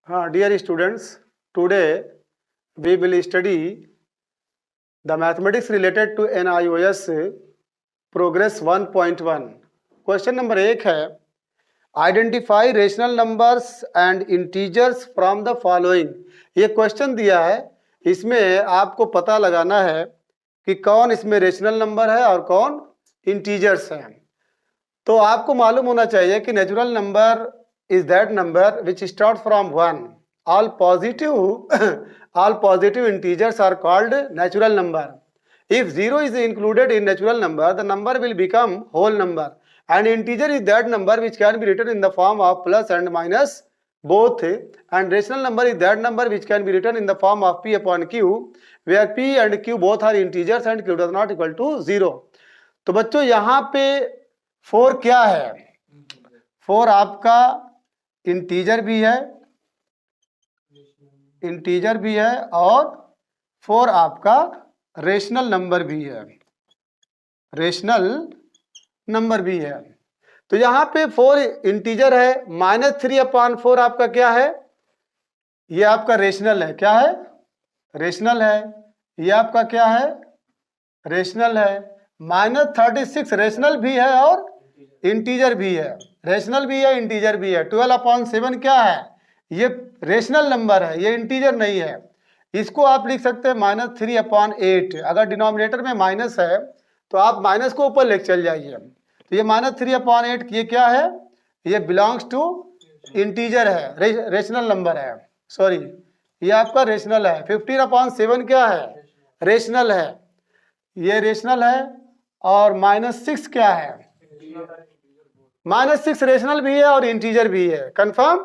Dear students, today we will study the mathematics related to NIOS Progress 1.1. Question number 1 है identify rational numbers and integers from the following. ये question दिया है, इसमें आपको पता लगाना है कि कौन इसमें रेशनल नंबर है और कौन इंटीजर्स है। तो आपको मालूम होना चाहिए कि natural number is that number which starts from 1. All positive integers are called natural number. If 0 is included in natural number, the number will become whole number. And integer is that number which can be written in the form of plus and minus both. And rational number is that number which can be written in the form of p upon q, where p and q both are integers and q does not equal to 0. तो बच्चों यहाँ पे 4 क्या है? 4 आपका integer भी है और 4 आपका रेशनल नंबर भी है। तो यहाँ पे 4 इंटीजर है, -3/4 आपका क्या है? ये आपका रेशनल है। क्या है? रेशनल है। ये आपका क्या है? रेशनल है। -36 रेशनल भी है और इंटीजर भी है। रेशनल भी है, इंटीजर भी है। 12/7 क्या है? ये रेशनल नंबर है, ये इंटीजर नहीं है। इसको आप लिख सकते हैं -3/8। अगर डिनोमिनेटर में माइनस है तो आप माइनस को ऊपर लेके चल जाइए। तो ये -3/8 ये क्या है? ये बिलोंग्स टू इंटीजर है, रेशनल नंबर है। सॉरी, ये आपका रेशनल है। 15/7 क्या है? रेशनल है, ये रेशनल है। और -6 क्या है? -6 रेशनल भी है और इंटीजर भी है। कंफर्म?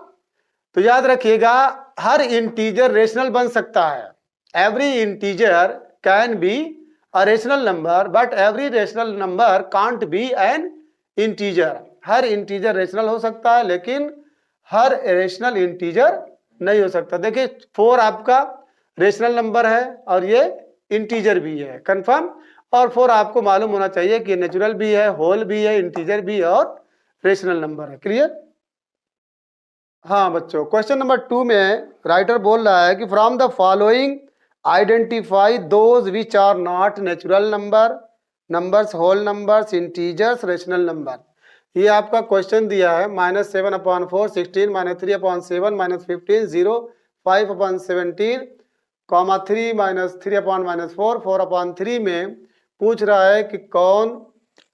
तो याद रखिएगा, हर इंटीजर रेशनल बन सकता है। Every integer can be a rational number, but every rational number can't be N integer. Her integer rational हो सकता है, लेकिन हर रेशनल इंटीजर नहीं हो सकता। देखिए 4 आपका रेशनल नंबर है और ये इंटीजर भी है। कंफर्म? और 4 आपको मालूम होना चाहिए कि नेचुरल भी है, होल भी है, इंटीजर भी है और रेशनल नंबर है। क्लियर? हाँ बच्चों, क्वेश्चन नंबर 2 में राइटर बोल रहा है कि from the following identify those which are not natural numbers, whole numbers, integers, rational number. ये आपका क्वेश्चन दिया है -7/4, 16, -3/7, -15, 0, 5/17, -3, -3/4, 4/3 में पूछ रहा है कि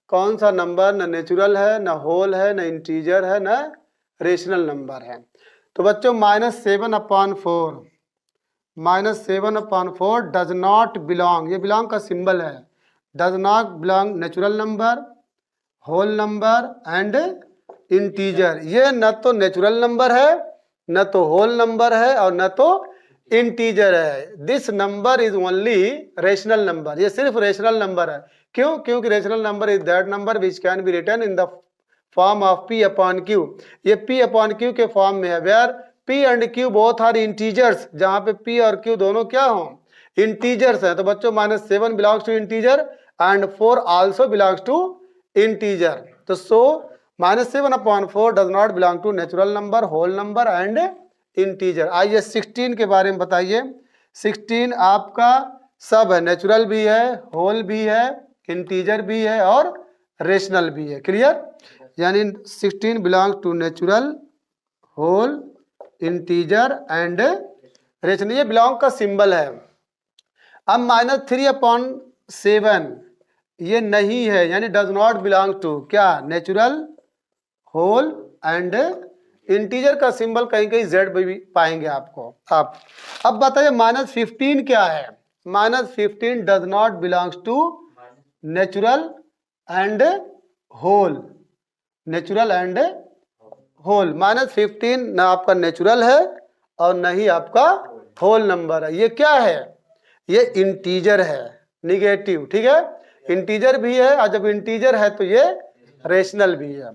कौन सा नंबर न नेचुरल है, न होल है, न इंटीजर है, न रेशनल नंबर है। तो बच्चों -7/4 डज नॉट बिलोंग, ये बिलोंग का सिंबल है, does not belong natural number, whole number and integer. ये न तो नेचुरल नंबर है, न तो होल नंबर है और न तो इंटीजर है। This number is only rational number, ये सिर्फ रेशनल नंबर है। क्यों? क्योंकि rational number is that number which can be written in the form of p/q। ये p/q के फॉर्म में है, where p and q both are integers, जहां पे p और q दोनों क्या हो? इंटीजर्स है। तो बच्चों -7 belongs to integer and 4 also belongs to integer. तो so -7/4 does not belong to natural number, whole number and integer. आइए 16 के बारे में बताइए। 16 आपका सब है, नेचुरल भी है, होल भी है, इंटीजर भी है और रेशनल भी है। क्लियर? यानी 16 belong to natural, whole, integer and rational. ये बिलोंग का सिंबल है। अब -3/7 ये नहीं है, यानी डज नॉट बिलोंग टू क्या? नेचुरल, होल एंड इंटीजर का सिंबल कहीं कहीं जेड भी पाएंगे आपको। अब बताइए -15 क्या है? -15 does not belongs to natural and whole, natural and whole. -15 ना आपका नेचुरल है और न ही आपका होल नंबर है। ये क्या है? ये इंटीजर है, निगेटिव। ठीक है, इंटीजर भी है और जब इंटीजर है तो ये रेशनल भी है।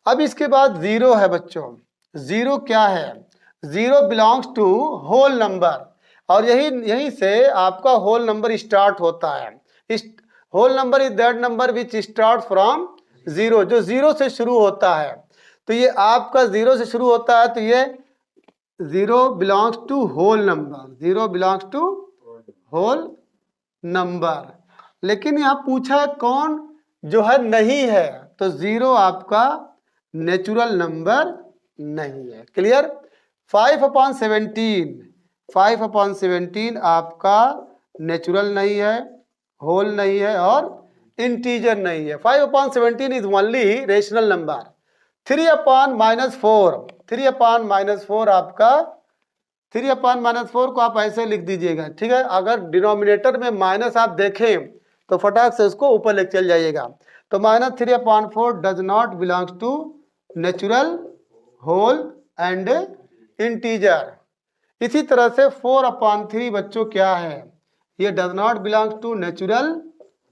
अब इसके बाद 0 है बच्चों। 0 क्या है? 0 बिलोंग्स टू होल नंबर, और यहीं से आपका होल नंबर स्टार्ट होता है। Whole number is that number which start from 0, जो 0 से शुरू होता है। तो ये आपका 0 से शुरू होता है, तो ये 0 belongs to whole number, 0 belongs to whole number. लेकिन यहाँ पूछा है कौन जो है नहीं है, तो 0 आपका नेचुरल नंबर नहीं है। क्लियर? 5/17, 5/17 आपका नेचुरल नहीं है, होल नहीं है और इंटीजर नहीं है। 5/17 इज ओनली रेशनल नंबर। 3/-4, 3/-4 आपका 3/-4 को आप ऐसे लिख दीजिएगा, ठीक है। अगर डिनोमिनेटर में माइनस आप देखें तो फटाक से उसको ऊपर लेके चल जाइएगा। तो -3/4 does not belongs to natural, whole and integer. इसी तरह से 4/3 बच्चों क्या है, ये does not belongs to natural,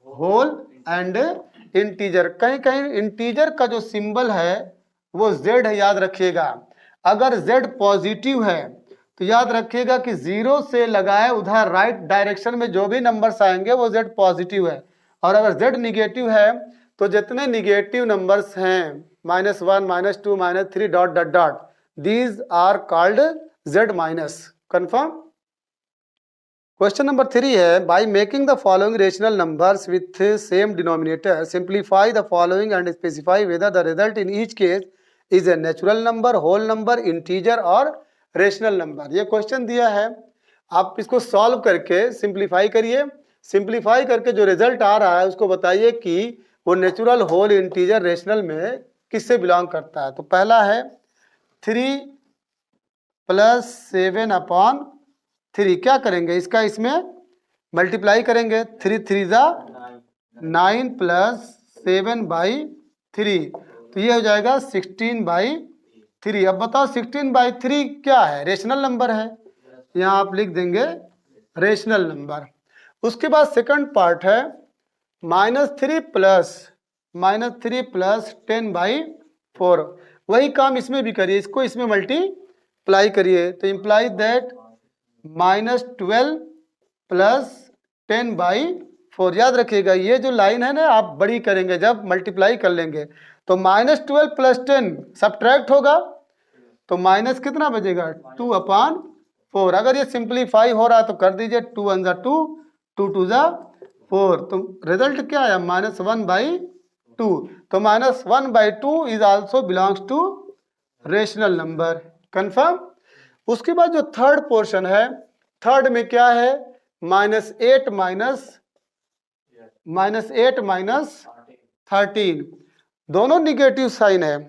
whole and integer. कहीं कहीं इंटीजर का जो सिंबल है वो z है, याद रखिएगा। अगर z पॉजिटिव है तो याद रखिएगा कि 0 से लगाए उधर राइट डायरेक्शन में जो भी नंबर्स आएंगे वो z पॉजिटिव है, और अगर z निगेटिव है तो जितने निगेटिव नंबर्स हैं -1, -2, -3 dot dot dot, these are called z minus. Confirm? Question number 3 है, by making the following rational numbers with same denominator simplify the following and specify whether the result in each case is a natural number, whole number, integer और rational number. ये question दिया है, आप इसको solve करके simplify करिए। Simplify करके जो रिजल्ट आ रहा है उसको बताइए कि वो नेचुरल, होल, इंटीजर, रेशनल में किससे बिलोंग करता है। तो पहला है 3 + 7/3, क्या करेंगे इसका, इसमें मल्टीप्लाई करेंगे। 3 3 जा 9 + 7/3, तो ये हो जाएगा 16/3। अब बताओ 16/3 क्या है, रेशनल नंबर है, यहाँ आप लिख देंगे रेशनल नंबर। उसके बाद सेकंड पार्ट है -3 + 10/4, वही काम इसमें भी करिए, इसको इसमें मल्टीप्लाई करिए। तो इम्प्लाई दैट -12 + 10/4। याद रखिएगा ये जो लाइन है ना, आप बड़ी करेंगे जब मल्टीप्लाई कर लेंगे, तो -12 + 10 सब्ट्रैक्ट होगा तो माइनस कितना बचेगा, 2/4। अगर ये सिंप्लीफाई हो रहा है तो कर दीजिए, 2 1 जा 2, 2 2 जा 4, तो रिजल्ट क्या आया, -1/2। तो -1/2 is also belongs to rational number. Confirm? उसके बाद जो थर्ड पोर्शन है, थर्ड में क्या है, -8 -13, दोनों निगेटिव साइन है,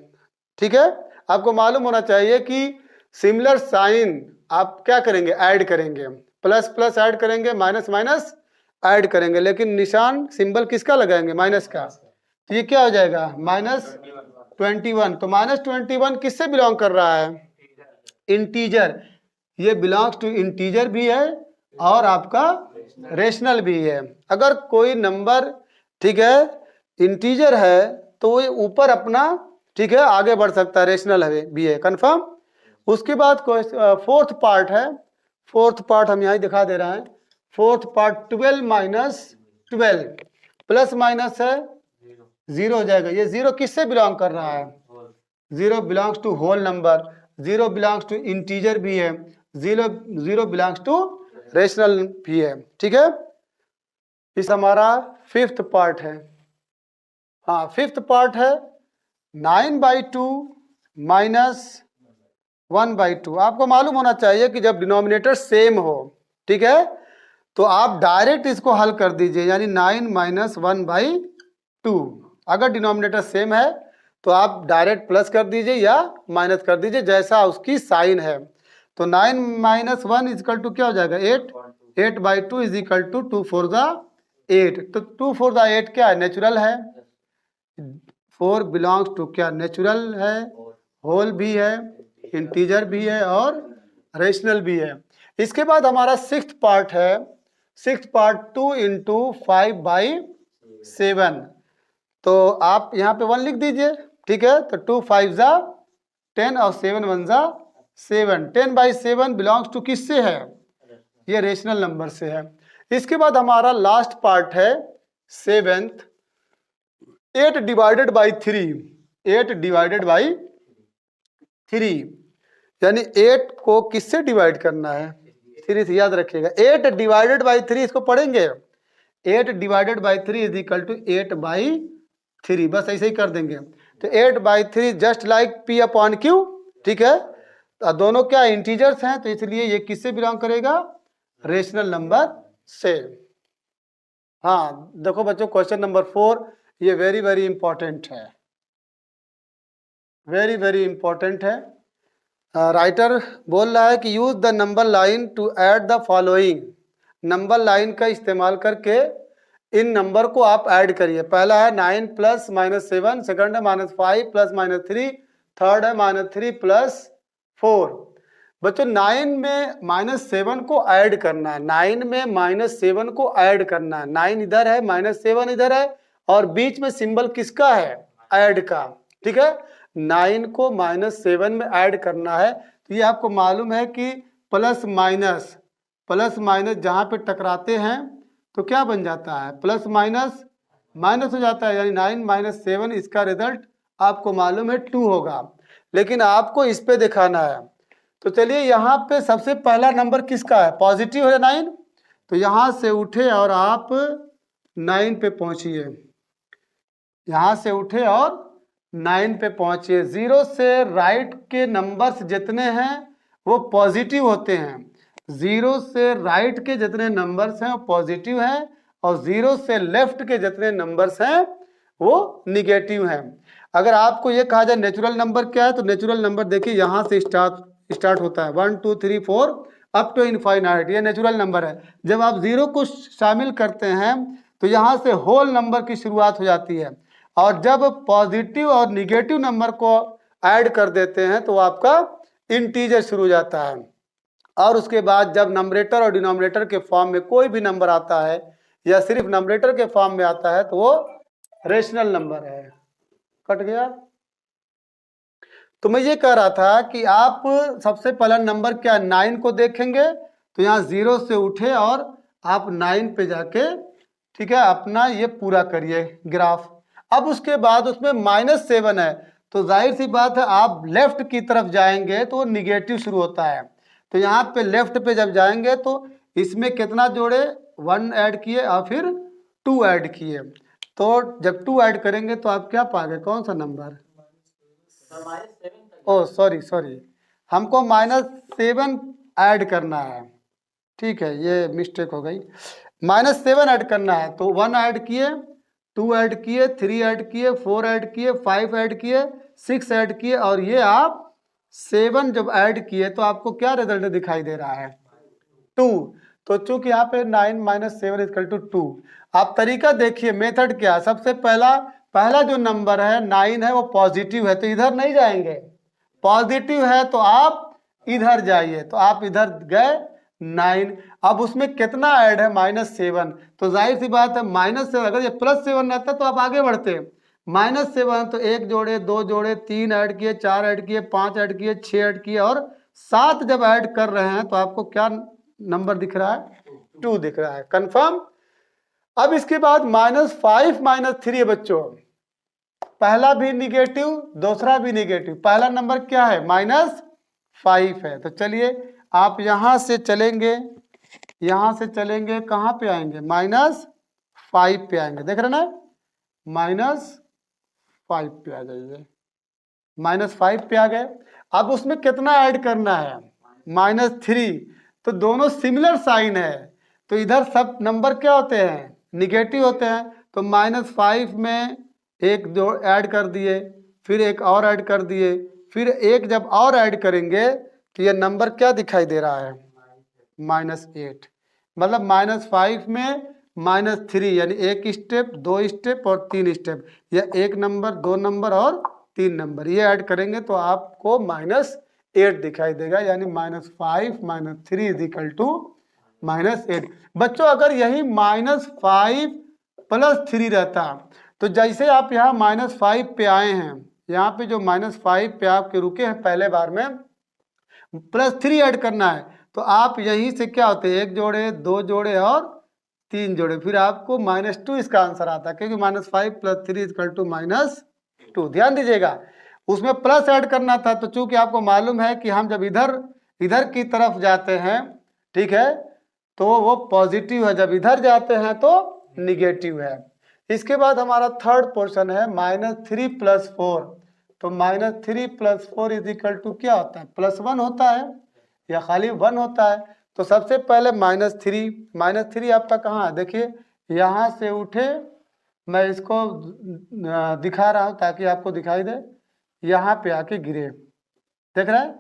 ठीक है। आपको मालूम होना चाहिए कि सिमिलर साइन आप क्या करेंगे, ऐड करेंगे, प्लस प्लस ऐड करेंगे, माइनस माइनस ऐड करेंगे, लेकिन निशान सिंबल किसका लगाएंगे, माइनस का। तो ये क्या हो जाएगा, -21। तो -21 किससे बिलोंग कर रहा है, इंटीजर। ये बिलोंग्स टू इंटीजर भी है और आपका रेशनल भी है। अगर कोई नंबर, ठीक है, इंटीजर है तो ये ऊपर अपना, ठीक है, आगे बढ़ सकता है, रेशनल है भी है। कंफर्म? उसके बाद फोर्थ पार्ट है, फोर्थ पार्ट हम यहाँ दिखा दे रहे हैं। फोर्थ पार्ट 12 - 12 प्लस माइनस है 0 हो जाएगा। ये 0 किससे बिलोंग कर रहा है, 0 belongs to whole number, 0 belongs to integer भी है, 0 बिलोंग्स टू रेशनल भी है, ठीक है। इस हमारा फिफ्थ पार्ट है। हाँ, फिफ्थ पार्ट है 9/2 - 1/2। आपको मालूम होना चाहिए कि जब डिनोमिनेटर सेम हो, ठीक है, तो आप डायरेक्ट इसको हल कर दीजिए, यानी 9 - 1/2। अगर डिनोमिनेटर सेम है तो आप डायरेक्ट प्लस कर दीजिए या माइनस कर दीजिए, जैसा उसकी साइन है। तो 9 - 1 इक्वल टू क्या हो जाएगा, 8, 8/2 इज इक्वल टू 2 4 जा 8। तो 2 4 जा 8 क्या है, नेचुरल है। 4 बिलोंग्स टू क्या, नेचुरल है, होल भी है, इंटीजर भी है और रेशनल भी है। इसके बाद हमारा सिक्स्थ पार्ट है, सिक्स्थ पार्ट 2 × 5/7। तो आप यहाँ पे 1 लिख दीजिए, ठीक है। तो 2 5 जा 10 और 7 1 जा 7। 10/7 बिलोंग्स टू किससे है, ये रेशनल नंबर से है। इसके बाद हमारा लास्ट पार्ट है सेवेंथ, 8 ÷ 3, 8 ÷ 3। यानी 8 को किससे डिवाइड करना है? 3 से, याद रखिएगा। 8 डिवाइडेड बाई 3 इसको पढ़ेंगे। 8 divided by 3 is equal to 8/3, बस ऐसे ही कर देंगे। तो 8/3 just like P upon Q, ठीक है। दोनों क्या इंटीजर्स हैं, तो इसलिए ये किससे बिलोंग करेगा? रेशनल नंबर से। हाँ देखो बच्चों, क्वेश्चन नंबर 4 ये वेरी वेरी इंपॉर्टेंट है, वेरी वेरी इंपॉर्टेंट है। राइटर बोल रहा है कि use the number line to add the following. Number line का इस्तेमाल करके इन नंबर को आप ऐड करिए। पहला है 9 + -7, सेकंड है -5 + -3, थर्ड है -3 + 4। बच्चों 9 में -7 को ऐड करना है, 9 में -7 को ऐड करना है। 9 इधर है, -7 इधर है, और बीच में सिंबल किसका है? ऐड का, ठीक है। 9 को -7 में ऐड करना है, तो ये आपको मालूम है कि प्लस माइनस जहाँ पे टकराते हैं तो क्या बन जाता है? प्लस माइनस माइनस हो जाता है, यानी 9 - 7 इसका रिजल्ट आपको मालूम है 2 होगा, लेकिन आपको इस पे दिखाना है। तो चलिए यहाँ पे सबसे पहला नंबर किसका है? पॉजिटिव है 9, तो यहाँ से उठे और आप 9 पे पहुँचिए, यहाँ से उठे और 9 पे पहुँचिए। 0 से राइट के नंबर्स जितने हैं वो पॉजिटिव होते हैं, 0 से राइट के जितने नंबर्स हैं वो पॉजिटिव हैं, और 0 से लेफ्ट के जितने नंबर्स हैं वो निगेटिव हैं। अगर आपको ये कहा जाए नेचुरल नंबर क्या है, तो नेचुरल नंबर देखिए यहाँ से स्टार्ट होता है 1 2 3 4 अप टू इनफाइनाइट, ये नेचुरल नंबर है। जब आप 0 को शामिल करते हैं तो यहाँ से होल नंबर की शुरुआत हो जाती है, और जब पॉजिटिव और निगेटिव नंबर को ऐड कर देते हैं तो आपका इंटीजर शुरू हो जाता है। और उसके बाद जब नंबरेटर और डिनोमिनेटर के फॉर्म में कोई भी नंबर आता है, या सिर्फ नंबरेटर के फॉर्म में आता है, तो वो रेशनल नंबर है। कट गया? तो मैं ये कह रहा था कि आप सबसे पहला नंबर क्या 9 को देखेंगे, तो यहाँ 0 से उठे और आप 9 पे जाके, ठीक है, अपना ये पूरा करिए ग्राफ। अब उसके बाद उसमें -7 है, तो जाहिर सी बात है आप लेफ्ट की तरफ जाएंगे तो निगेटिव शुरू होता है। तो यहाँ पे लेफ्ट पे जब जाएंगे तो इसमें कितना जोड़े? 1 ऐड किए और फिर 2 ऐड किए, तो जब 2 ऐड करेंगे तो आप क्या पाएंगे? कौन सा नंबर? ओ सॉरी, हमको -7 ऐड करना है, ठीक है, ये मिस्टेक हो गई। -7 ऐड करना है, तो 1 ऐड किए, 2 ऐड किए, 3 ऐड किए, 4 ऐड किए, 5 ऐड किए, 6 ऐड किए, और ये आप 7 जब ऐड किए तो आपको क्या रिजल्ट दिखाई दे रहा है? 2। तो चूंकि यहाँ पे 9 - 7 = 2। आप तरीका देखिए, मेथड क्या? सबसे पहला जो नंबर है 9 है, वो पॉजिटिव है, तो इधर नहीं जाएंगे। पॉजिटिव है तो आप इधर जाइए, तो आप इधर गए 9। अब उसमें कितना ऐड है? -7, तो जाहिर सी बात है -7, अगर ये +7 रहता तो आप आगे बढ़ते। -7 तो 1 जोड़े, 2 जोड़े, 3 ऐड किए, 4 ऐड किए, 5 ऐड किए, 6 ऐड किए, और 7 जब ऐड कर रहे हैं तो आपको क्या नंबर दिख रहा है? 2 दिख रहा है। कंफर्म? अब इसके बाद -5 - 3 है बच्चों, पहला भी निगेटिव, दूसरा भी निगेटिव। पहला नंबर क्या है? -5 है। तो चलिए आप यहां से चलेंगे, यहां से चलेंगे, कहां पे आएंगे? -5 पे आएंगे, देख रहे ना? -5 पे आ जाइए, -5 पे आ गए। अब उसमें कितना ऐड करना है? -3। तो दोनों सिमिलर साइन है, तो इधर सब नंबर क्या होते हैं? निगेटिव होते हैं। तो -5 में एक जो ऐड कर दिए, फिर एक और ऐड कर दिए, फिर एक जब और ऐड करेंगे तो ये नंबर क्या दिखाई दे रहा है? -8। मतलब -5 में -3, यानी एक स्टेप, 2 स्टेप और 3 स्टेप, या एक नंबर, 2 नंबर और 3 नंबर, ये ऐड करेंगे तो आपको -8 दिखाई देगा, यानी -5 - 3 = -8। बच्चों अगर यही -5 + 3 रहता, तो जैसे आप यहाँ -5 पे आए हैं, यहाँ पे जो -5 पे आपके रुके हैं पहले बार में, +3 ऐड करना है, तो आप यहीं से क्या होते हैं? 1 जोड़े, 2 जोड़े और 3 जोड़े, फिर आपको -2 इसका आंसर आता है, क्योंकि -5 + 3 = -2। ध्यान दीजिएगा, उसमें प्लस ऐड करना था, तो चूंकि आपको मालूम है कि हम जब इधर की तरफ जाते हैं, ठीक है, तो वो पॉजिटिव है, जब इधर जाते हैं तो निगेटिव है। इसके बाद हमारा थर्ड पोर्शन है -3 + 4। तो -3 + 4 = क्या होता है? +1 होता है या खाली 1 होता है? तो सबसे पहले -3 आपका कहाँ है? देखिए यहाँ से उठे, मैं इसको दिखा रहा हूँ ताकि आपको दिखाई दे, यहाँ पे आके गिरे, देख रहे हैं?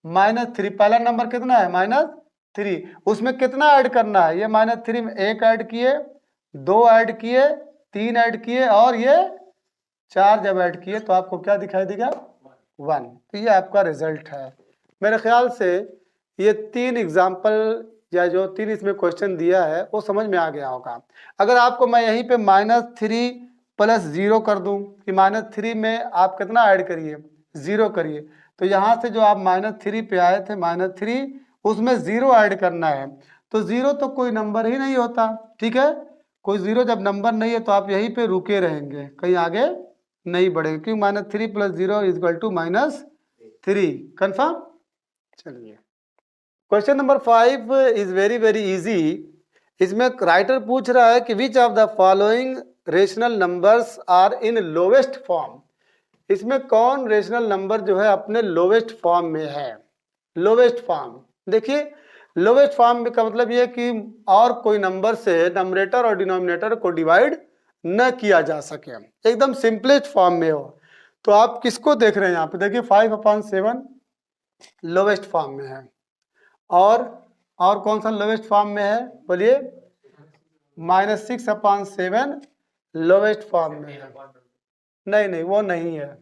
-3 पहला नंबर कितना है? -3। उसमें कितना ऐड करना है? ये -3 में 1 ऐड किए, 2 ऐड किए, 3 ऐड किए और ये 4 जब ऐड किए तो आपको क्या दिखाई देगा? 1। तो ये आपका रिजल्ट है। मेरे ख्याल से ये 3 एग्जाम्पल या जो 3 इसमें क्वेश्चन दिया है वो समझ में आ गया होगा। अगर आपको मैं यहीं पे -3 + 0 कर दूं कि -3 में आप कितना ऐड करिए? 0 करिए, तो यहाँ से जो आप -3 पे आए थे, -3 उसमें 0 ऐड करना है, तो 0 तो कोई नंबर ही नहीं होता, ठीक है? कोई 0 जब नंबर नहीं है तो आप यहीं पे रुके रहेंगे, कहीं आगे नहीं बढ़ेंगे, क्योंकि -3 + 0 = -3। कन्फर्म? चलिए, question number 5 is very very easy. इसमें राइटर पूछ रहा है कि which of the following rational numbers are in lowest form. इसमें कौन रेशनल नंबर जो है अपने लोवेस्ट फॉर्म में है? लोवेस्ट फॉर्म, देखिए लोवेस्ट फॉर्म का मतलब ये कि और कोई नंबर से नंबरेटर और डिनोमिनेटर को डिवाइड न किया जा सके, एकदम सिंपलेस्ट फॉर्म में हो। तो आप किसको देख रहे हैं यहाँ पे? देखिए 5/7 लोवेस्ट फॉर्म में है, और कौन सा लोवेस्ट फॉर्म में है? बोलिए। -6/7 लोवेस्ट फॉर्म में है। नहीं, वो नहीं है।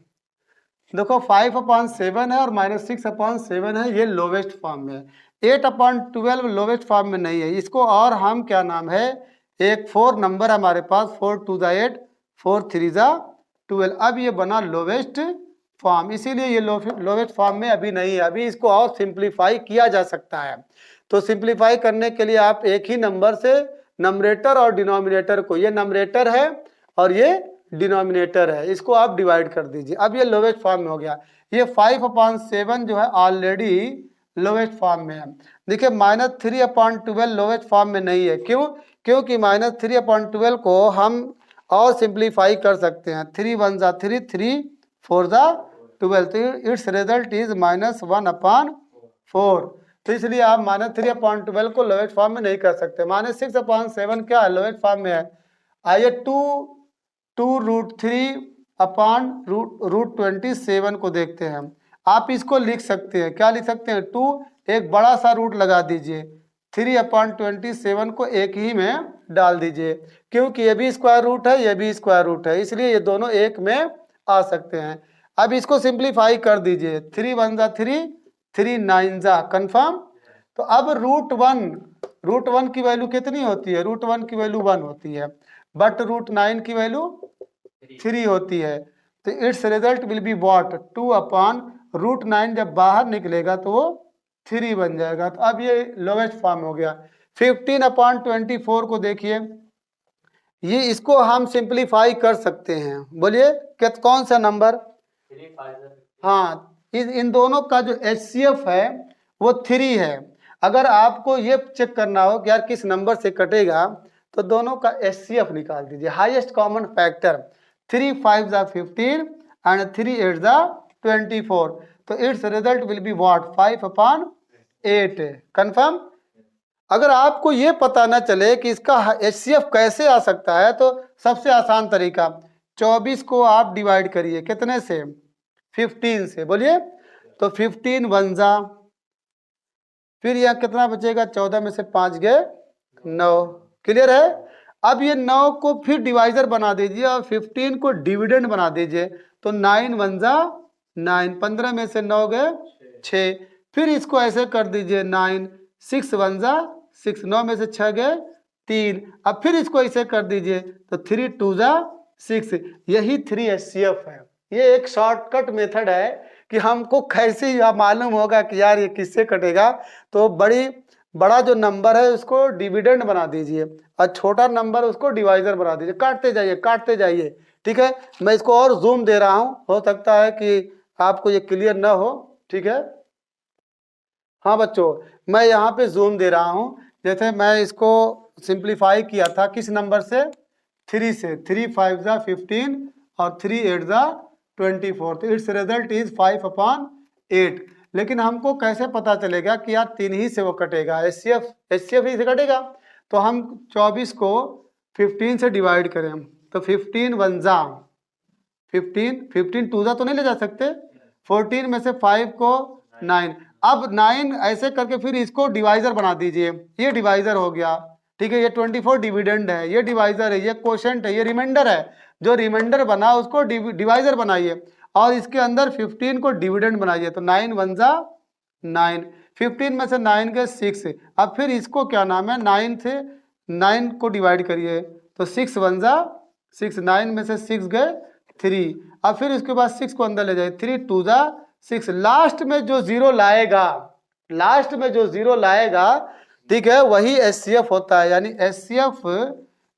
देखो 5/7 है और -6/7 है, ये लोवेस्ट फॉर्म में है। 8/12 लोवेस्ट फॉर्म में नहीं है। इसको और हम क्या नाम है, एक 4 नंबर हमारे पास, 4 2 8, 4 3 12। अब ये बना लोवेस्ट फॉर्म, इसीलिए ये लोवेस्ट फॉर्म में अभी नहीं है। अभी इसको और सिंप्लीफाई किया जा सकता है। तो सिंप्लीफाई करने के लिए आप एक ही नंबर से नंबरेटर और डिनोमिनेटर को, ये नंबरेटर है और ये डिनोमिनेटर है, इसको आप डिवाइड कर दीजिए। अब ये लोवेस्ट फॉर्म में हो गया। ये 5/7 जो है ऑलरेडी लोवेस्ट फॉर्म में है। देखिए -3/12 लोवेस्ट फॉर्म में नहीं है। क्यों? क्योंकि -3/12 को हम और सिंप्लीफाई कर सकते हैं। 3 1 3, 3 4 12, तो इट्स रिजल्ट इज -1/4। तो इसलिए आप -3/12 को लोवेस्ट फॉर्म में नहीं कर सकते। -6/7 क्या है? लोवेस्ट फॉर्म में है। आइए 2√3/√27 को देखते हैं। आप इसको लिख सकते हैं, क्या लिख सकते हैं? 2 एक बड़ा सा रूट लगा दीजिए, 3/27 को एक ही में डाल दीजिए, क्योंकि ये भी स्क्वायर रूट है, ये भी स्क्वायर रूट है, इसलिए ये दोनों एक में आ सकते हैं। अब इसको सिंप्लीफाई कर दीजिए, 3 1 3, 3 9 कन्फर्म। तो अब √1 की वैल्यू कितनी होती है? √1 की वैल्यू 1 होती है, बट √9 की वैल्यू 3 होती है। तो it's result will be what? 2/√9 जब बाहर निकलेगा तो वो 3 बन जाएगा। तो अब ये लोवेस्ट फॉर्म हो गया। 15/24 को देखिए, ये इसको हम सिंप्लीफाई कर सकते हैं। बोलिए कौन सा नंबर? हाँ, इन दोनों का जो HCF है वो 3 है। अगर आपको ये चेक करना हो कि यार किस नंबर से कटेगा, तो दोनों का HCF निकाल दीजिए, हाईएस्ट कॉमन फैक्टर। 3 5 15 एंड 3 8 24। तो it's result will be what? 5/8। Confirm? अगर आपको ये पता ना चले कि इसका HCF कैसे आ सकता है, तो सबसे आसान तरीका, 24 को आप डिवाइड करिए, कितने से? 15 से। बोलिए, तो 15 1 जा, फिर यहाँ कितना बचेगा? 14 में से 5 गए 9। क्लियर है? अब ये 9 को फिर डिवाइजर बना दीजिए और 15 को डिविडेंड बना दीजिए, तो 9 1 जा 9, 15 में से 9 गए 6। फिर इसको ऐसे कर दीजिए 9 6 1 जा 6, 9 में से 6 गए 3। अब फिर इसको ऐसे कर दीजिए, तो 3 2 जा 6। यही 3 HCF है। ये एक शॉर्टकट मेथड है कि हमको कैसे मालूम होगा कि यार ये किससे कटेगा। तो बड़ा जो नंबर है उसको डिविडेंड बना दीजिए और छोटा नंबर उसको डिवाइजर बना दीजिए, काटते जाइए। ठीक है, मैं इसको और जूम दे रहा हूँ, हो सकता है कि आपको ये क्लियर ना हो, ठीक है। हाँ बच्चों, मैं यहाँ पे जूम दे रहा हूँ। जैसे मैं इसको सिंप्लीफाई किया था किस नंबर से, 3 से। 3 5 ज़ा 15 और 3 8 ज़ा 24, तो इट्स रिजल्ट इज 5/8। लेकिन हमको कैसे पता चलेगा कि यार 3 ही से वो कटेगा, एचसीएफ ही से कटेगा। तो हम 24 को 15 से डिवाइड करें, तो 15 1 ज़ा 15 2 ज़ा तो नहीं ले जा सकते, 14 में से 5 को 9। अब 9 ऐसे करके फिर इसको डिवाइजर बना दीजिए, ये डिवाइजर हो गया, ठीक है। ये 24 डिविडेंड है, ये डिवाइजर है, ये क्वोशंट है, ये रिमाइंडर है। जो रिमाइंडर बना उसको डिवाइजर बनाइए और इसके अंदर 15 को डिविडेंड बनाइए, तो 9 1 ज़ा 9, 15 में से 9 गए 6। अब फिर इसको क्या नाम है, 9 से 9 को डिवाइड करिए, तो 6 1 ज़ा 6, 9 में से 6 गए 3। अब फिर इसके बाद 6 को अंदर ले जाए, 3 2 ज़ा 6। लास्ट में जो जीरो लाएगा, लास्ट में जो जीरो लाएगा, ठीक है, वही एचसीएफ होता है। यानी HCF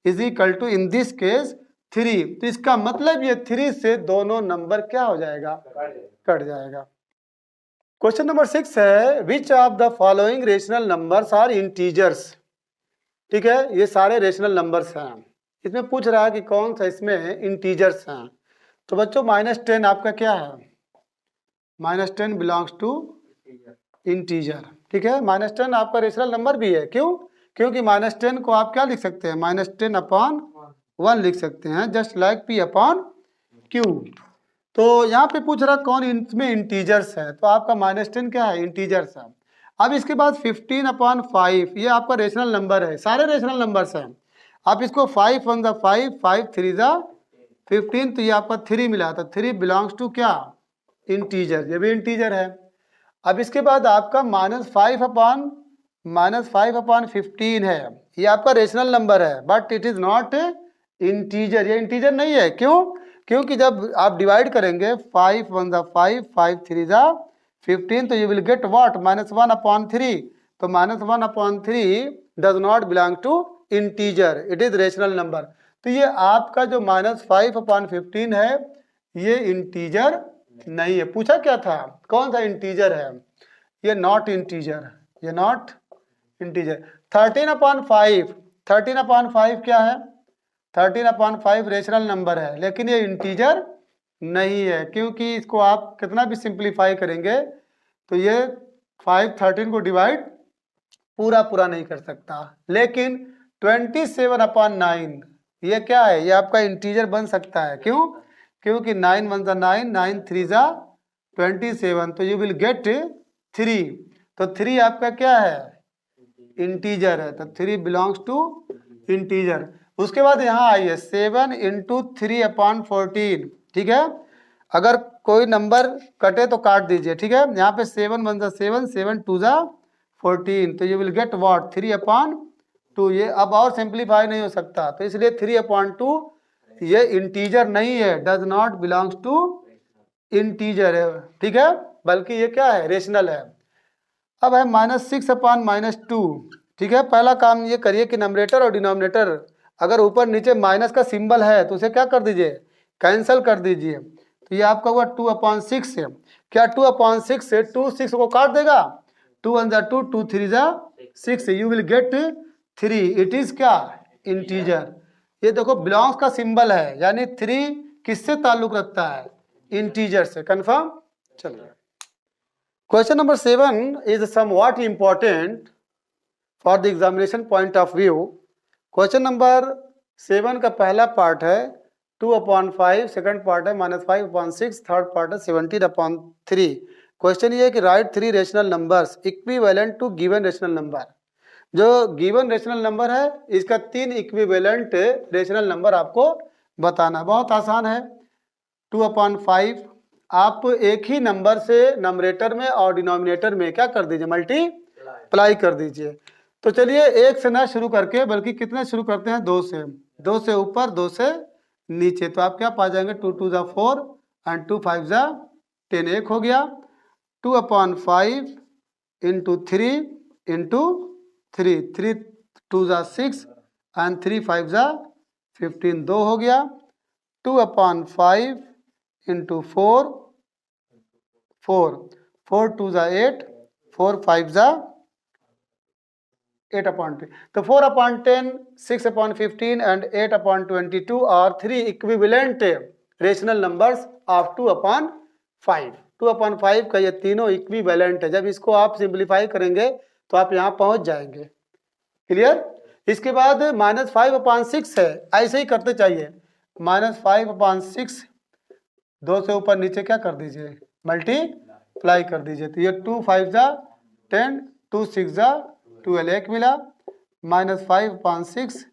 is equal to in this case 3। तो इसका मतलब ये 3 से दोनों नंबर क्या हो जाएगा, कट जाएगा। क्वेश्चन नंबर 6 है, which of the following rational numbers are integers. ठीक है, ये सारे रेशनल नंबर्स हैं। इसमें पूछ रहा है कि कौन सा इसमें इंटीजर्स हैं। तो बच्चों -10 आपका क्या है, -10 बिलोंग्स टू इंटीजर। ठीक है, -10 आपका रेशनल नंबर भी है। क्यों? क्योंकि -10 को आप क्या लिख सकते हैं, -10/1 लिख सकते हैं, जस्ट लाइक P/Q। तो यहाँ पे पूछ रहा कौन इसमें इंटीजर्स है, तो आपका -10 क्या है, इंटीजर्स है। अब इसके बाद 15/5, ये आपका रेशनल नंबर है, सारे रेशनल नंबर्स हैं। आप इसको 5 1 ज़ा 5, 5 3 ज़ा 15, तो ये आपका 3 मिला, तो 3 बिलोंग्स टू क्या, इंटीजर, ये भी इंटीजर है। अब इसके बाद आपका -5/15 है, ये आपका रेशनल नंबर है, but it is not integer, ये इंटीजर नहीं है। क्यों? क्योंकि जब आप डिवाइड करेंगे 5 1 ज़ा 5, 5 3 ज़ा 15, तो यू विल गेट व्हाट, -1/3। तो -1/3 does not belong to integer, it is rational number. तो ये आपका जो -5/15 है, ये इंटीजर नहीं है। पूछा क्या था, कौन सा इंटीजर है, ये नॉट इंटीजर, ये नॉट इंटीजर। 13/5 क्या है, 13/5 रेशनल नंबर है, लेकिन ये इंटीजर नहीं है, क्योंकि इसको आप कितना भी सिंप्लीफाई करेंगे तो ये 5 13 को डिवाइड पूरा नहीं कर सकता। लेकिन 27/9 ये क्या है, ये आपका इंटीजर बन सकता है। क्यों? क्योंकि 9 1 ज़ा 9, 9 3 ज़ा 27, तो यू विल गेट 3। तो 3 आपका क्या है, इंटीजर है, तो 3 बिलोंग्स टू इंटीजर। उसके बाद यहाँ आइए 7 × 3/14। ठीक है, अगर कोई नंबर कटे तो काट दीजिए। ठीक है, यहाँ पे 7 1 ज़ा 7, 7 2 ज़ा 14, तो यू विल गेट व्हाट, 3/2। ये अब और सिंप्लीफाई नहीं हो सकता, तो इसलिए 3/2 ये इंटीजर नहीं है, does not belongs to integer है। ठीक है, बल्कि ये क्या है, रेशनल है। अब है -6/-2। ठीक है, पहला काम ये करिए कि नंबरेटर और डिनोमिनेटर अगर ऊपर नीचे माइनस का सिंबल है तो उसे क्या कर दीजिए, कैंसिल कर दीजिए। तो ये आपका हुआ 2/6 है। क्या 2/6 से 2 6 को काट देगा, 2 1 ज़ा 2, 2 3 ज़ा 6, you will get 3। It is क्या, इंटीजर। ये देखो बिलोंग्स का सिंबल है, यानी 3 किससे ताल्लुक रखता है, इंटीजर से। कंफर्म। चलिए, question number 7 is somewhat important for the examination point of view. Question number 7 का पहला पार्ट है 2/5, सेकंड पार्ट है -5/6, थर्ड पार्ट है 17/3। क्वेश्चन ये है कि write 3 rational numbers equivalent to given rational number. जो गिवन रेशनल नंबर है इसका 3 इक्विवेलेंट रेशनल नंबर आपको बताना। बहुत आसान है। 2/5 आप एक ही नंबर से नंबरेटर में और डिनोमिनेटर में क्या कर दीजिए, मल्टीप्लाई कर दीजिए। तो चलिए एक से ना शुरू करके बल्कि कितने शुरू करते हैं, 2 से। 2 से ऊपर 2 से नीचे, तो आप क्या पा जाएंगे, 2 2 ज़ा 4 एंड 2 5 ज़ा 10। एक हो गया 2/5 × 3 × 3, 3 2 ज़ा 6 एंड 3 5 ज़ा 15। 2 हो गया 2/5 × 4 4, 4 2 जा 8, 4 5 जा 8/10. तो 4/10, 6/15 and 8/22 are three equivalent rational numbers of 2/5. 2/5 का ये तीनों इक्विवेलेंट है। जब इसको आप सिंप्लीफाई करेंगे तो आप यहाँ पहुंच जाएंगे। क्लियर? इसके बाद -5/6 है, ऐसे ही करते चाहिए। -5/6 2 से ऊपर नीचे क्या कर दीजिए, मल्टीप्लाई कर दीजिए। तो ये 2 5 जा 10, 2 6 जा 12, एक मिला। -5/6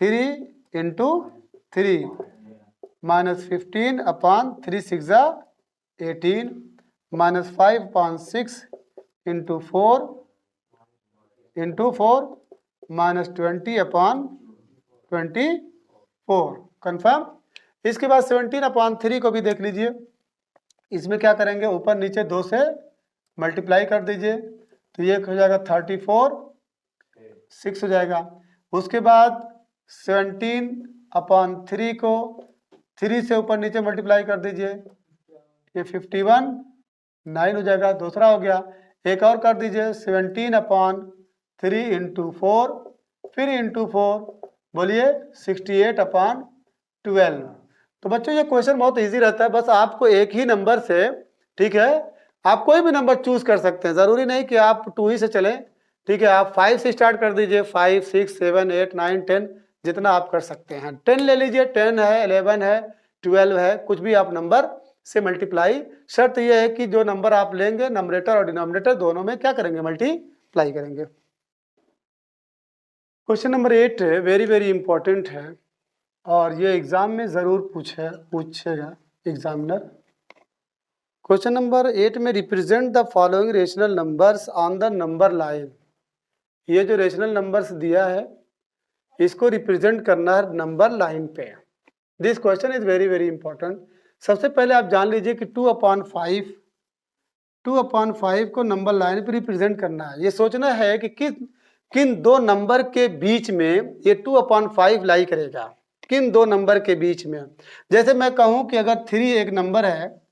3 इंटू 3 -15/3 6 जा 18, -5/6 इंटू 4 -20/24। कन्फर्म? इसके बाद 17/3 को भी देख लीजिए। इसमें क्या करेंगे, ऊपर नीचे 2 से मल्टीप्लाई कर दीजिए। तो ये हो जाएगा 34, 6 हो जाएगा। उसके बाद 17/3 को 3 से ऊपर नीचे मल्टीप्लाई कर दीजिए, ये 51, 9 हो जाएगा। दूसरा हो गया। एक और कर दीजिए 17/3 इंटू 4, फिर इंटू 4, बोलिए 68/12। तो बच्चों ये क्वेश्चन बहुत इजी रहता है, बस आपको एक ही नंबर से, ठीक है, आप कोई भी नंबर चूज कर सकते हैं, ज़रूरी नहीं कि आप 2 ही से चलें। ठीक है, आप 5 से स्टार्ट कर दीजिए, 5 6 7 8 9 10, जितना आप कर सकते हैं। 10 ले लीजिए, 10 है, 11 है, 12 है, कुछ भी आप नंबर से मल्टीप्लाई। शर्त यह है कि जो नंबर आप लेंगे, नंबरेटर और डिनोमिनेटर दोनों में क्या करेंगे, मल्टीप्लाई करेंगे। Question number 8 very very important है और ये एग्जाम में ज़रूर पूछेगा एग्जामिनर। क्वेश्चन नंबर 8 में represent the following rational numbers on the number line. ये जो रेशनल नंबर्स दिया है इसको रिप्रेजेंट करना है नंबर लाइन पे। This question is very very important. सबसे पहले आप जान लीजिए कि 2/5 को नंबर लाइन पे रिप्रेजेंट करना है। ये सोचना है कि किन दो नंबर के बीच में ये 2/5 लाई करेगा, किन दो नंबर के बीच में। जैसे मैं कहूं कि अगर 3 एक नंबर है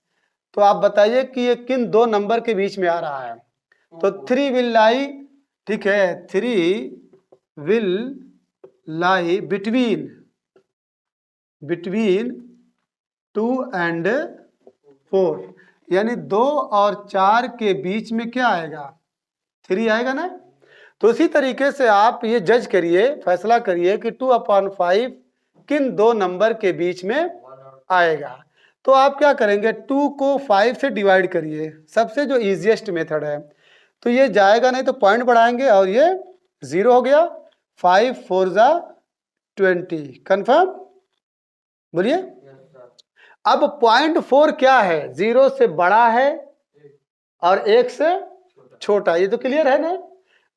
तो आप बताइए कि ये किन दो नंबर के बीच में आ रहा है। तो 3 विल लाई, ठीक है, 3 विल लाई बिटवीन 2 and 4, यानी 2 और 4 के बीच में क्या आएगा, 3 आएगा ना। तो इसी तरीके से आप ये जज करिए, फैसला करिए कि 2/5 किन दो नंबर के बीच में आएगा। तो आप क्या करेंगे, 2 को 5 से डिवाइड करिए, सबसे जो इजीएस्ट मेथड है। तो ये जाएगा नहीं तो पॉइंट बढ़ाएंगे और ये 0 हो गया। 5 4 जा 20। कन्फर्म? बोलिए। अब 0.4 क्या है, 0 से बड़ा है और 1 से छोटा, ये तो क्लियर है ना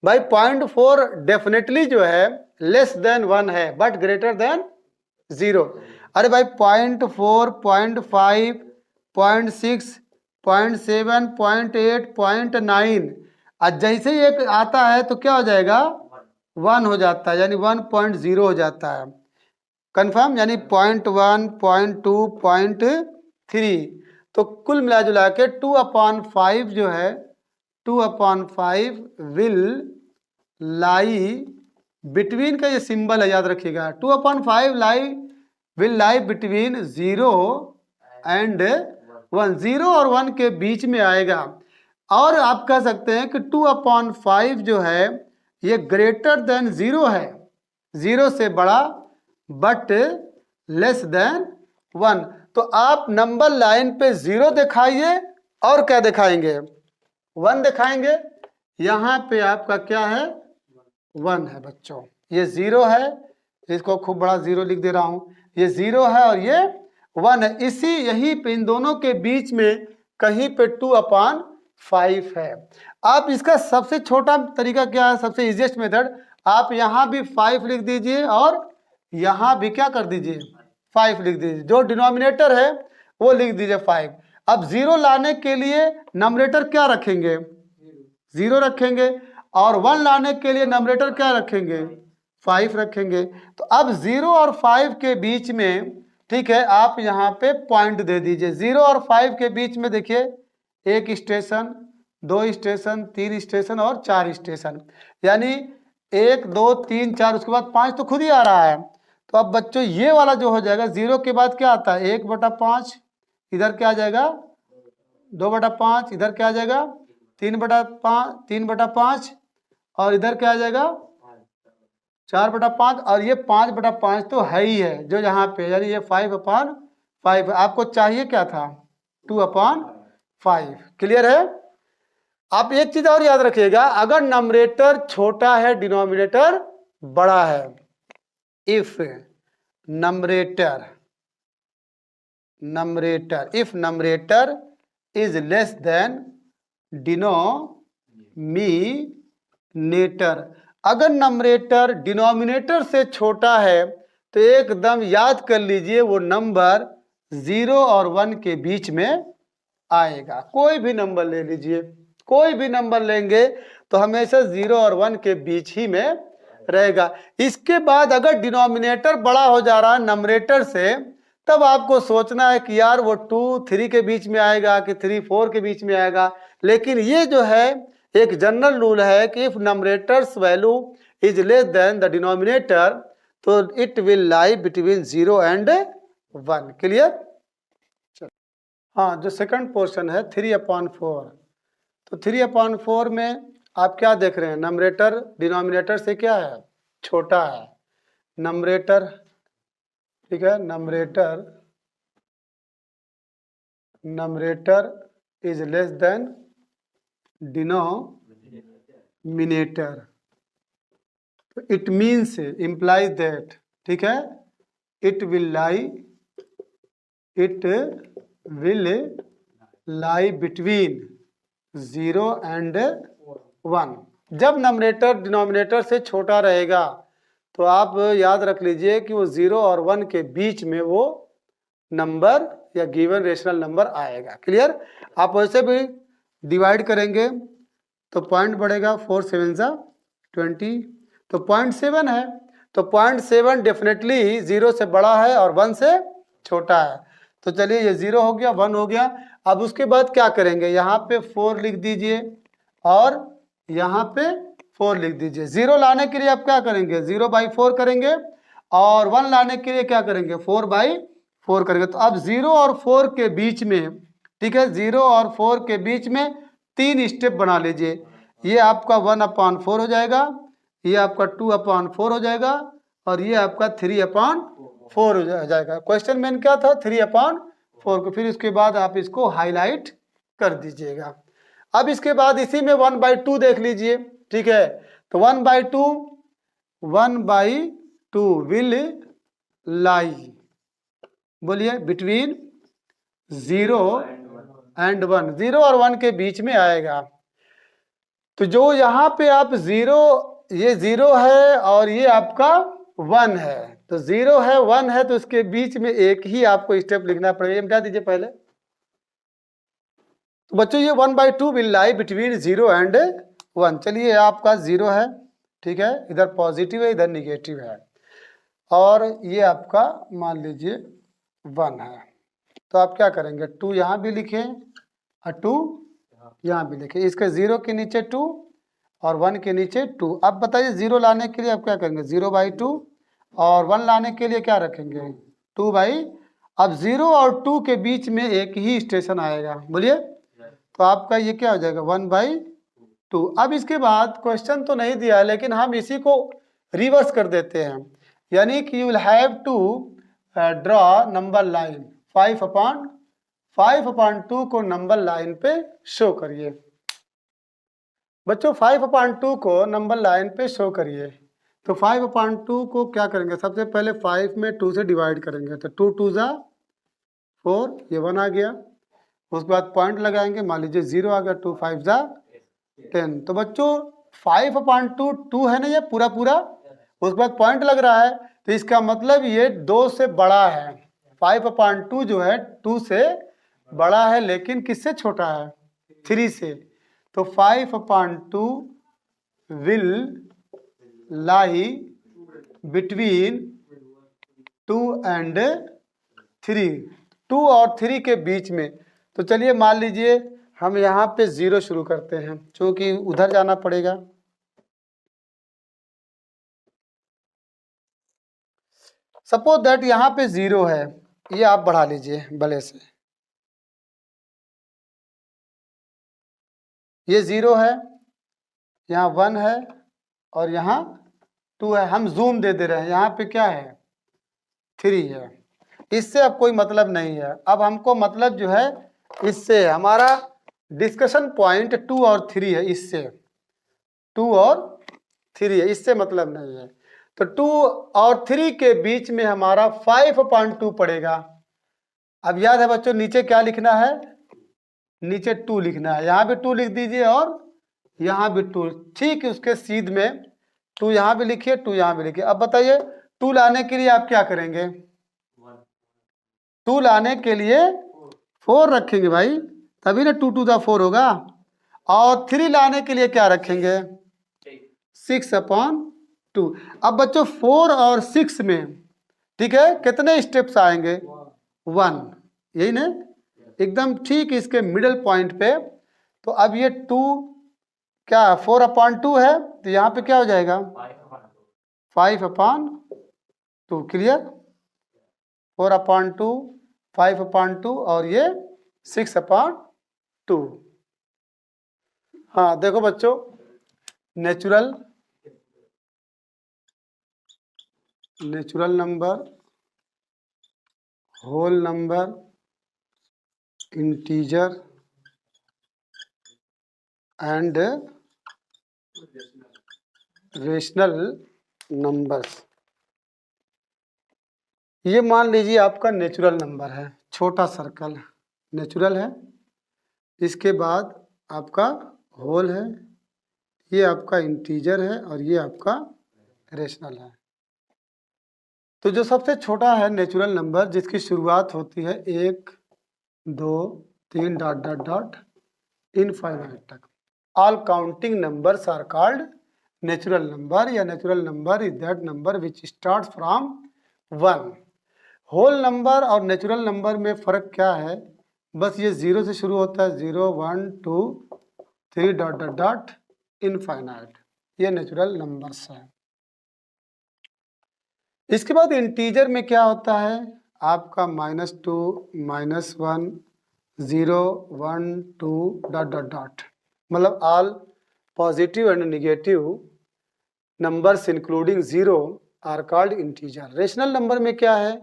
भाई। 0.4 डेफिनेटली जो है लेस देन 1 है बट ग्रेटर देन 0। अरे भाई 0.4, 0.5, 0.6, 0.7, 0.8, 0.9, और जैसे ही एक आता है तो क्या हो जाएगा, 1 हो जाता है, यानी 1.0 हो जाता है। कंफर्म? यानी 0.1, 0.2, 0.3। तो कुल मिला जुला के 2/5 जो है, 2/5 विल लाई बिटवीन का ये सिंबल है, याद रखिएगा। 2/5 विल लाई बिटवीन 0 and 1, 0 और 1 के बीच में आएगा। और आप कह सकते हैं कि 2/5 जो है ये ग्रेटर देन 0 है, 0 से बड़ा बट लेस देन 1। तो आप नंबर लाइन पे 0 दिखाइए और क्या दिखाएंगे, 1 दिखाएंगे। यहाँ पे आपका क्या है, 1 है बच्चों, ये 0 है, इसको खूब बड़ा 0 लिख दे रहा हूं, ये 0 है और ये 1 है। इसी यही पे इन दोनों के बीच में कहीं पे 2/5 है। आप इसका सबसे छोटा तरीका क्या है, सबसे इजीएस्ट मेथड, आप यहाँ भी 5 लिख दीजिए और यहाँ भी क्या कर दीजिए, 5 लिख दीजिए। जो डिनोमिनेटर है वो लिख दीजिए 5। अब 0 लाने के लिए नंबरेटर क्या रखेंगे, 0 रखेंगे, और 1 लाने के लिए नंबरेटर क्या रखेंगे, 5 रखेंगे। तो अब 0 और 5 के बीच में, ठीक है, आप यहाँ पे पॉइंट दे दीजिए। 0 और 5 के बीच में देखिए 1 स्टेशन, 2 स्टेशन, 3 स्टेशन और 4 स्टेशन, यानी 1 2 3 4, उसके बाद 5 तो खुद ही आ रहा है। तो अब बच्चों ये वाला जो हो जाएगा, 0 के बाद क्या आता है 1/5, इधर क्या आ जाएगा 2/5, इधर क्या आ जाएगा 3/5, और इधर क्या आ जाएगा 4/5, और ये 5/5 तो है ही है जो यहाँ पे, यानी ये 5/5। आपको चाहिए क्या था 2/5। क्लियर है। आप एक चीज और याद रखिएगा, अगर नंबरेटर छोटा है डिनोमिनेटर बड़ा है, if numerator is less than denominator, अगर नंबरेटर डिनोमिनेटर से छोटा है तो एकदम याद कर लीजिए वो नंबर 0 और 1 के बीच में आएगा। कोई भी नंबर ले लीजिए, कोई भी नंबर लेंगे तो हमेशा 0 और 1 के बीच ही में रहेगा। इसके बाद अगर डिनोमिनेटर बड़ा हो जा रहा है नंबरेटर से, तब आपको सोचना है कि यार वो 2 3 के बीच में आएगा कि 3 4 के बीच में आएगा। लेकिन ये जो है एक जनरल रूल है कि if numerator's value is less than the denominator, तो it will lie between 0 and 1। Clear. हाँ, जो सेकंड पोर्शन है 3/4, तो 3/4 में आप क्या देख रहे हैं, नंबरेटर डिनोमिनेटर से क्या है छोटा है, नंबरेटर, ठीक है, numerator is less than denominator, it means implies that, ठीक है, it will lie between 0 and 1। जब नंबरेटर डिनोमिनेटर से छोटा रहेगा तो आप याद रख लीजिए कि वो 0 और 1 के बीच में वो नंबर या गिवन रेशनल नंबर आएगा। क्लियर। आप वैसे भी डिवाइड करेंगे तो पॉइंट बढ़ेगा, 4 7 20, तो 0.7 है, तो 0.7 डेफिनेटली 0 से बड़ा है और 1 से छोटा है। तो चलिए ये 0 हो गया, 1 हो गया। अब उसके बाद क्या करेंगे, यहाँ पे 4 लिख दीजिए और यहाँ पे 4 लिख दीजिए। 0 लाने के लिए आप क्या करेंगे 0/4 करेंगे, और 1 लाने के लिए क्या करेंगे 4/4 करेंगे। तो अब 0 और 4 के बीच में, ठीक है, 0 और 4 के बीच में 3 स्टेप बना लीजिए। ये आपका 1/4 हो जाएगा, ये आपका 2/4 हो जाएगा, और ये आपका 3/4 हो जाएगा। क्वेश्चन मेन क्या था 3/4 को, फिर उसके बाद आप इसको हाईलाइट कर दीजिएगा। अब इसके बाद इसी में 1/2 देख लीजिए, ठीक है, तो 1/2 विल लाई, बोलिए बिटवीन 0 एंड 1, 0 और 1 के बीच में आएगा। तो जो यहाँ पे आप 0, ये 0 है और ये आपका 1 है, तो 0 है 1 है, तो इसके बीच में एक ही आपको स्टेप लिखना पड़ेगा। ये मिटा दीजिए पहले। तो बच्चों ये 1/2 विल लाई बिटवीन 0 एंड 1। चलिए आपका 0 है, ठीक है, इधर पॉजिटिव है इधर निगेटिव है, और ये आपका मान लीजिए 1 है। तो आप क्या करेंगे 2 यहाँ भी लिखें और 2 यहाँ भी लिखें, इसके 0 के नीचे 2 और 1 के नीचे 2। अब बताइए 0 लाने के लिए आप क्या करेंगे 0/2, और 1 लाने के लिए क्या रखेंगे 2 बाई। अब 0 और 2 के बीच में एक ही स्टेशन आएगा, बोलिए, तो आपका ये क्या हो जाएगा 1/2। अब इसके बाद क्वेश्चन तो नहीं दिया है, लेकिन हम इसी को रिवर्स कर देते हैं, यानी कि you will have to draw number line 5/2 को नंबर लाइन पे शो करिए। बच्चों 5/2 को नंबर लाइन पे शो करिए। तो 5/2 को क्या करेंगे, सबसे पहले 5 में 2 से डिवाइड करेंगे, तो 2 2 ज़ा 4, ये 1 आ गया। उसके बाद पॉइंट लगाएंगे, मान लीजिए 0 आ गया, 2 5 ज़ा 10। तो बच्चों 5/2 2 है ना ये पूरा पूरा, उसके बाद पॉइंट लग रहा है, तो इसका मतलब ये 2 से बड़ा है। 5/2 जो है 2 से बड़ा है, लेकिन किससे छोटा है 3 से। तो 5/2 विल लाई बिटवीन 2 एंड 3, 2 और 3 के बीच में। तो चलिए मान लीजिए हम यहाँ पे 0 शुरू करते हैं क्योंकि उधर जाना पड़ेगा। सपोज दैट यहाँ पे 0 है, ये आप बढ़ा लीजिए भले से, ये 0 है, यहाँ 1 है और यहाँ 2 है। हम जूम दे रहे हैं, यहाँ पे क्या है 3 है। इससे अब कोई मतलब नहीं है। अब हमको मतलब जो है इससे, हमारा डिस्कशन पॉइंट 2 और 3 है, इससे 2 और 3 है, इससे मतलब नहीं है। तो 2 और 3 के बीच में हमारा 5/2 पड़ेगा। अब याद है बच्चों नीचे क्या लिखना है, नीचे 2 लिखना है। यहाँ भी 2 लिख दीजिए और यहाँ भी 2, ठीक उसके सीध में 2 यहाँ भी लिखिए, 2 यहाँ भी लिखिए। अब बताइए 2 लाने के लिए आप क्या करेंगे, 2 लाने के लिए 4 रखेंगे भाई, तभी ना 2 2 4 होगा। और 3 लाने के लिए क्या रखेंगे, 6/2। अब बच्चों 4 और 6 में, ठीक है, कितने स्टेप्स आएंगे, 1, यही ना, एकदम ठीक इसके मिडिल पॉइंट पे। तो अब ये 2 क्या 4/2 है, तो यहाँ पे क्या हो जाएगा 5/2। क्लियर, 4/2, 5/2 और ये 6/2। हाँ देखो बच्चों, natural number, whole number, integer and rational numbers. ये मान लीजिए आपका नेचुरल नंबर है, छोटा सर्कल नेचुरल है, इसके बाद आपका होल है, ये आपका इंटीजर है और ये आपका रेशनल है। तो जो सबसे छोटा है नेचुरल नंबर, जिसकी शुरुआत होती है 1 2 3 डॉट डॉट डॉट इनफाइनाइट तक, all counting numbers are called natural number, या natural number is that number which start from 1। Whole number और नेचुरल नंबर में फ़र्क क्या है, बस ये 0 से शुरू होता है, 0 1 2 3 डॉट डॉट डॉट इनफाइनाइट, ये नेचुरल नंबर्स हैं। इसके बाद इंटीजर में क्या होता है आपका -2 -1 0 1 2 डॉट डॉट डॉट, मतलब all positive and negative numbers including 0 are called integer. Rational number में क्या है,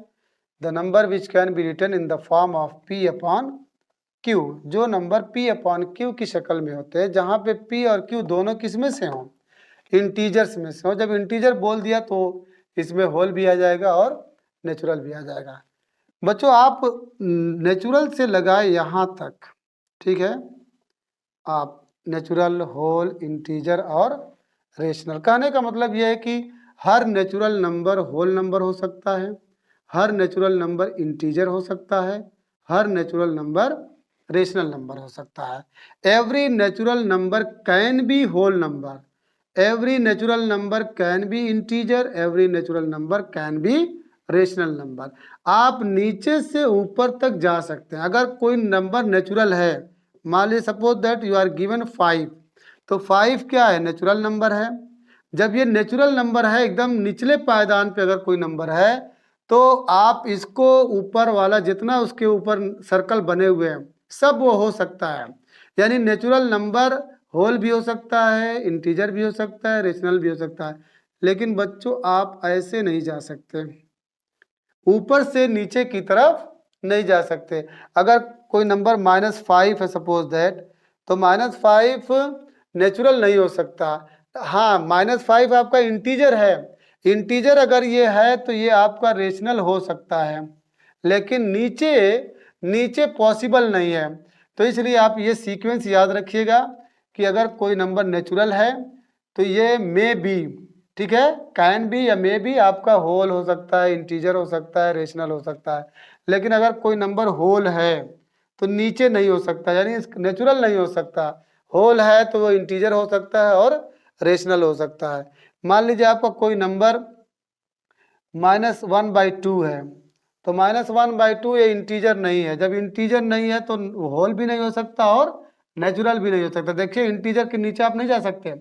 the number which can be written in the form of P/Q, जो नंबर P/Q की शक्ल में होते हैं, जहाँ पे P और Q दोनों किस में से हों, इंटीजर्स में से हो। जब इंटीजर बोल दिया तो इसमें होल भी आ जाएगा और नेचुरल भी आ जाएगा। बच्चों आप नेचुरल से लगाए यहाँ तक, ठीक है, आप नेचुरल, होल, इंटीजर और रेशनल। कहने का मतलब यह है कि हर नेचुरल नंबर होल नंबर हो सकता है, हर नेचुरल नंबर इंटीजर हो सकता है, हर नेचुरल नंबर रेशनल नंबर हो सकता है। Every natural number can be whole number, every natural number can be integer, every natural number can be rational number. आप नीचे से ऊपर तक जा सकते हैं। अगर कोई नंबर नेचुरल है, मान लीजिए suppose that you are given 5, तो 5 क्या है, नेचुरल नंबर है। जब ये नेचुरल नंबर है, एकदम निचले पायदान पे अगर कोई नंबर है, तो आप इसको ऊपर वाला जितना उसके ऊपर सर्कल बने हुए हैं सब वो हो सकता है। यानी नेचुरल नंबर होल भी हो सकता है, इंटीजर भी हो सकता है, रेशनल भी हो सकता है। लेकिन बच्चों आप ऐसे नहीं जा सकते, ऊपर से नीचे की तरफ नहीं जा सकते। अगर कोई नंबर -5 है सपोज दैट, तो -5 नेचुरल नहीं हो सकता। हाँ, -5 आपका इंटीजर है, इंटीजर अगर ये है तो ये आपका रेशनल हो सकता है, लेकिन नीचे नीचे पॉसिबल नहीं है। तो इसलिए आप ये सीक्वेंस याद रखिएगा कि अगर कोई नंबर नेचुरल है तो ये मे बी, ठीक है, कैन बी या मे बी आपका होल हो सकता है, इंटीजर हो सकता है, रेशनल हो सकता है। लेकिन अगर कोई नंबर होल है तो नीचे नहीं हो सकता, यानी नेचुरल नहीं हो सकता। होल है तो वो इंटीजर हो सकता है और रेशनल हो सकता है। मान लीजिए आपका कोई नंबर -1/2 है, तो -1/2 ये इंटीजर नहीं है। जब इंटीजर नहीं है तो होल भी नहीं हो सकता और नेचुरल भी नहीं हो सकता। देखिए इंटीजर के नीचे आप नहीं जा सकते,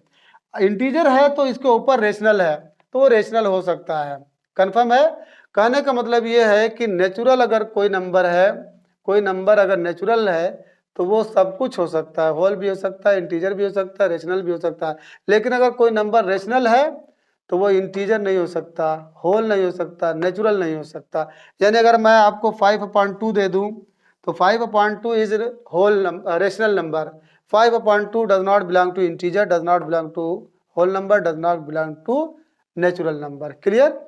इंटीजर है तो इसके ऊपर रेशनल है तो वो रेशनल हो सकता है। कंफर्म है? कहने का मतलब ये है कि नेचुरल अगर कोई नंबर है, कोई नंबर अगर नेचुरल है तो वो सब कुछ हो सकता है, होल भी हो सकता है, इंटीजर भी हो सकता है, रेशनल भी हो सकता है। लेकिन अगर कोई नंबर रेशनल है तो वो इंटीजर नहीं हो सकता, होल नहीं हो सकता, नेचुरल नहीं हो सकता। यानी अगर मैं आपको 5/2 दे दूं तो 5/2 is whole rational number, 5/2 does not belong to integer, does not belong to whole number, does not belong to natural number. Clear?